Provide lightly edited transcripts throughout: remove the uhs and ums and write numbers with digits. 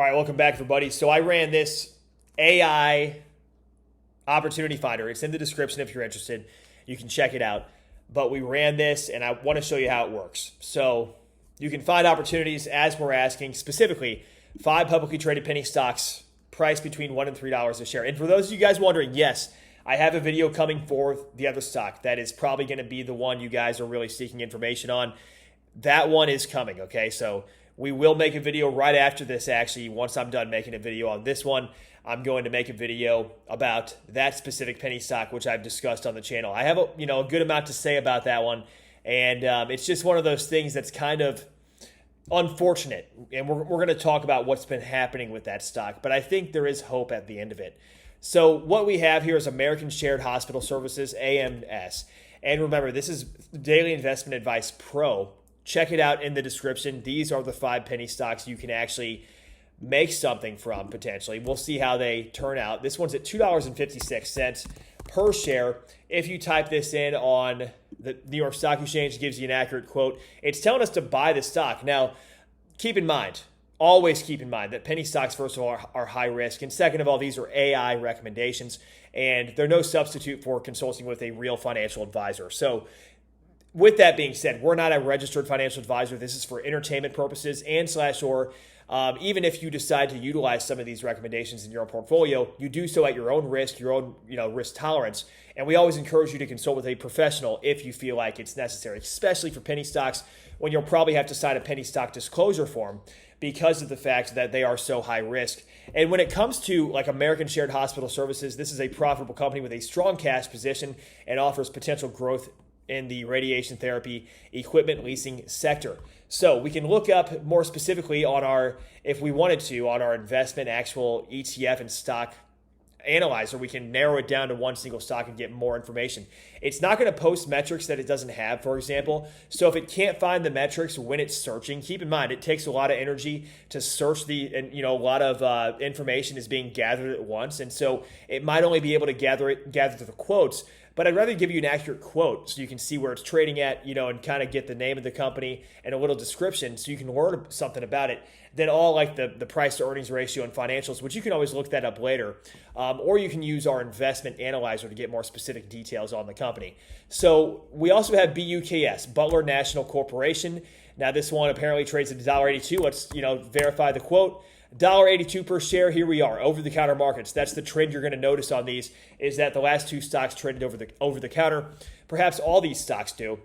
All right, welcome back, everybody. So I ran this AI opportunity finder. It's in the description if you're interested. You can check it out. But we ran this, and I want to show you how it works. So you can find opportunities as we're asking, specifically 5 publicly traded penny stocks priced between $1 and $3 a share. And for those of you guys wondering, yes, I have a video coming for the other stock. That is probably going to be the one you guys are really seeking information on. That one is coming, okay? So we will make a video right after this, actually. Once I'm done making a video on this one, I'm going to make a video about that specific penny stock, which I've discussed on the channel. I have a good amount to say about that one, and it's just one of those things that's kind of unfortunate, and we're going to talk about what's been happening with that stock, but I think there is hope at the end of it. So what we have here is American Shared Hospital Services, AMS, and remember, this is Daily Investment Advice Pro. Check it out in the description. These are the 5 penny stocks you can actually make something from, potentially. We'll see how they turn out. This one's at $2.56 per share. If you type this in on the New York Stock Exchange, it gives you an accurate quote. It's telling us to buy the stock. Now, keep in mind, always keep in mind that penny stocks, first of all, are high risk. And second of all, these are AI recommendations, and they're no substitute for consulting with a real financial advisor. So with that being said, we're not a registered financial advisor. This is for entertainment purposes and or even if you decide to utilize some of these recommendations in your portfolio, you do so at your own risk, your own risk tolerance. And we always encourage you to consult with a professional if you feel like it's necessary, especially for penny stocks when you'll probably have to sign a penny stock disclosure form because of the fact that they are so high risk. And when it comes to like American Shared Hospital Services, this is a profitable company with a strong cash position and offers potential growth in the radiation therapy equipment leasing sector. So we can look up more specifically on our, if we wanted to, on our investment actual ETF and stock analyzer, we can narrow it down to one single stock and get more information. It's not going to post metrics that it doesn't have, for example. So if it can't find the metrics when it's searching, keep in mind it takes a lot of energy to search a lot of information is being gathered at once, and so it might only be able to gather the quotes. But I'd rather give you an accurate quote so you can see where it's trading at, and kind of get the name of the company and a little description so you can learn something about it than all like the price to earnings ratio and financials, which you can always look that up later. Or you can use our investment analyzer to get more specific details on the company. So we also have BUKS, Butler National Corporation. Now this one apparently trades at $1.82. Let's verify the quote. $1.82 per share. Here we are, over-the-counter markets. That's the trend you're going to notice on these, is that the last 2 stocks traded over the counter. Perhaps all these stocks do,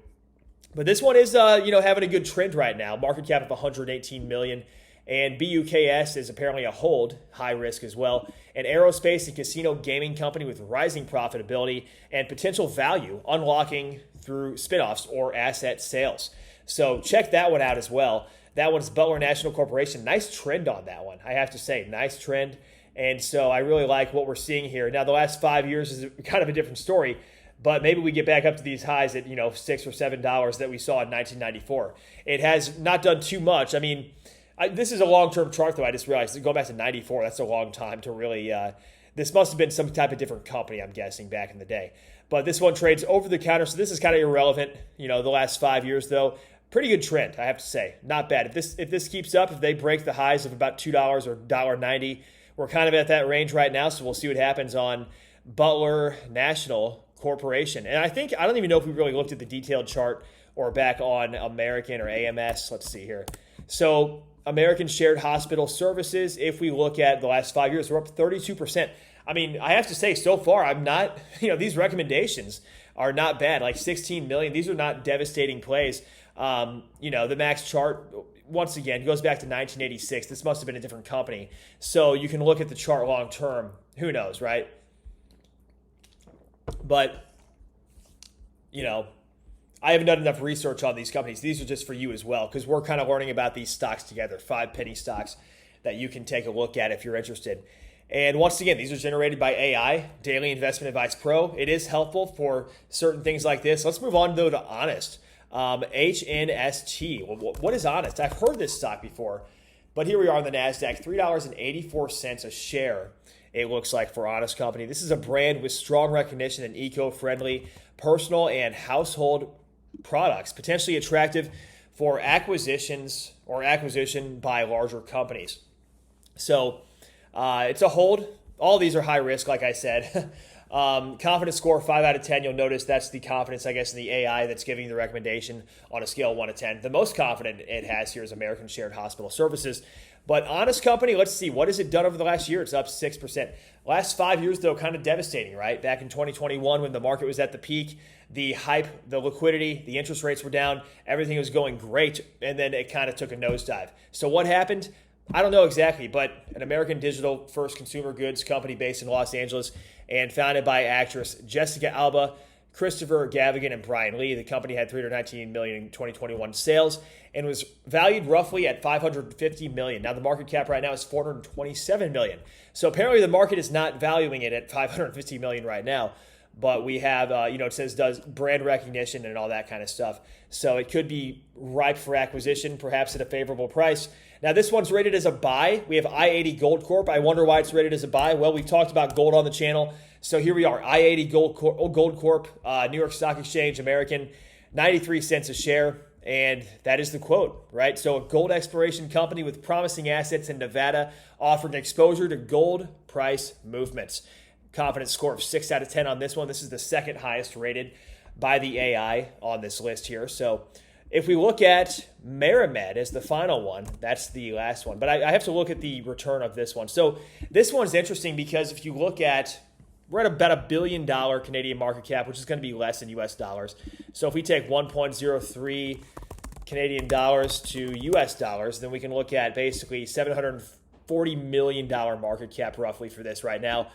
but this one is having a good trend right now. Market cap of $118 million, and BUKS is apparently a hold, high risk as well. An aerospace and casino gaming company with rising profitability and potential value unlocking through spinoffs or asset sales. So check that one out as well. That one's Butler National Corporation. Nice trend on that one, I have to say. Nice trend. And so I really like what we're seeing here. Now, the last 5 years is kind of a different story, but maybe we get back up to these highs at, $6 or $7 that we saw in 1994. It has not done too much. I mean, this is a long-term chart, though. I just realized going back to 94, that's a long time to really this must have been some type of different company, I'm guessing, back in the day. But this one trades over the counter, so this is kind of irrelevant, the last 5 years, though. Pretty good trend, I have to say. Not bad. If this keeps up, if they break the highs of about $2 or $1.90, we're kind of at that range right now, so we'll see what happens on Butler National Corporation. And I don't even know if we really looked at the detailed chart or back on American or AMS. Let's see here. So American Shared Hospital Services, if we look at the last 5 years, we're up 32%. I mean, I have to say, so far, I'm not, these recommendations are not bad. Like 16 million, these are not devastating plays. The max chart, once again, goes back to 1986. This must have been a different company. So you can look at the chart long term. Who knows, right? But, I haven't done enough research on these companies. These are just for you as well, because we're kind of learning about these stocks together, 5 penny stocks that you can take a look at if you're interested. And once again, these are generated by AI, Daily Investment Advice Pro. It is helpful for certain things like this. Let's move on, though, to Honest. HNST. What is Honest? I've heard this stock before, but here we are on the NASDAQ, $3.84 a share. It looks like for Honest Company. This is a brand with strong recognition in eco-friendly personal and household products, potentially attractive for acquisition by larger companies. So it's a hold. All these are high risk, like I said. Confidence score 5 out of 10. You'll notice that's the confidence, I guess, in the AI that's giving the recommendation on a scale of 1 to 10. The most confident it has here is American Shared Hospital Services. But honest company, let's see. What has it done over the last year? It's up 6%. Last 5 years, though, kind of devastating, right? Back in 2021, when the market was at the peak, the hype, the liquidity, the interest rates were down. Everything was going great. And then it kind of took a nosedive. So what happened? I don't know exactly, but an American digital first consumer goods company based in Los Angeles and founded by actress Jessica Alba, Christopher Gavigan, and Brian Lee. The company had $319 million in 2021 sales and was valued roughly at $550 million. Now the market cap right now is $427 million. So apparently the market is not valuing it at $550 million right now. But we have, it says does brand recognition and all that kind of stuff. So it could be ripe for acquisition, perhaps at a favorable price. Now, this one's rated as a buy. We have I80 Gold Corp. I wonder why it's rated as a buy. Well, we've talked about gold on the channel. So here we are, I80 Gold Corp, New York Stock Exchange, American, 93 cents a share. And that is the quote, right? So a gold exploration company with promising assets in Nevada offering exposure to gold price movements. Confidence score of 6 out of 10 on this one. This is the second highest rated by the AI on this list here. So if we look at Marimed as the final one, that's the last one. But I have to look at the return of this one. So this one's interesting because if you look at, we're at about $1 billion Canadian market cap, which is going to be less in US dollars. So if we take 1.03 Canadian dollars to US dollars, then we can look at basically $740 million market cap roughly for this right now.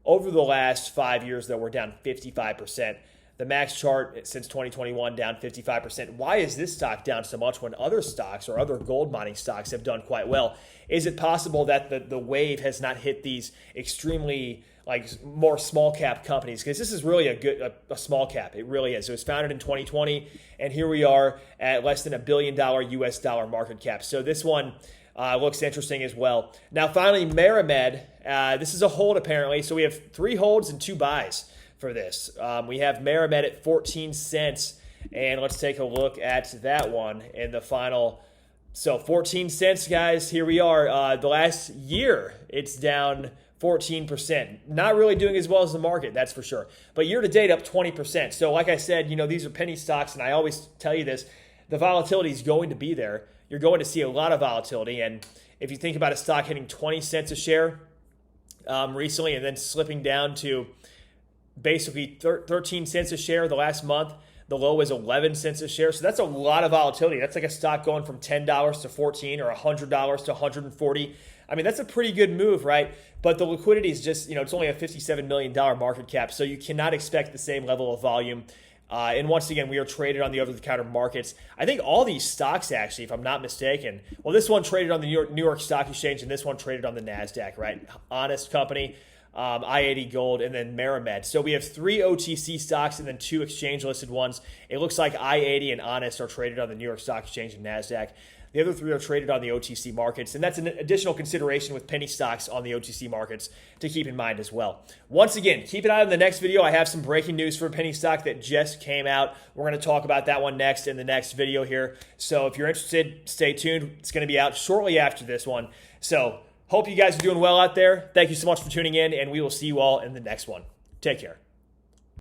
Over the last 5 years, though, we're down 55%. The max chart since 2021 down 55%. Why is this stock down so much when other stocks or other gold mining stocks have done quite well? Is it possible that the wave has not hit these extremely more small cap companies? Because this is really a small cap. It really is. It was founded in 2020, and here we are at less than $1 billion US dollar market cap. So this one looks interesting as well. Now, finally, Marimed. This is a hold apparently. So we have 3 holds and 2 buys for this. We have Marimed at 14 cents. And let's take a look at that one in the final. So 14 cents, guys. Here we are. The last year, it's down 14%. Not really doing as well as the market, that's for sure. But year to date, up 20%. So like I said, these are penny stocks, and I always tell you this, the volatility is going to be there. You're going to see a lot of volatility. And if you think about a stock hitting 20 cents a share recently and then slipping down to basically 13 cents a share the last month, the low is 11 cents a share. So that's a lot of volatility. That's like a stock going from $10 to $14 or $100 to $140. I mean, that's a pretty good move, right? But the liquidity is just, it's only a $57 million market cap. So you cannot expect the same level of volume. And once again, we are traded on the over-the-counter markets. I think all these stocks, actually, if I'm not mistaken, well, this one traded on the New York Stock Exchange, and this one traded on the NASDAQ, right? Honest company, I80 Gold, and then Marimed. So we have 3 OTC stocks and then 2 exchange-listed ones. It looks like I80 and Honest are traded on the New York Stock Exchange and NASDAQ. The other 3 are traded on the OTC markets, and that's an additional consideration with penny stocks on the OTC markets to keep in mind as well. Once again, keep an eye on the next video. I have some breaking news for a penny stock that just came out. We're going to talk about that one next in the next video here. So if you're interested, stay tuned. It's going to be out shortly after this one. So hope you guys are doing well out there. Thank you so much for tuning in, and we will see you all in the next one. Take care.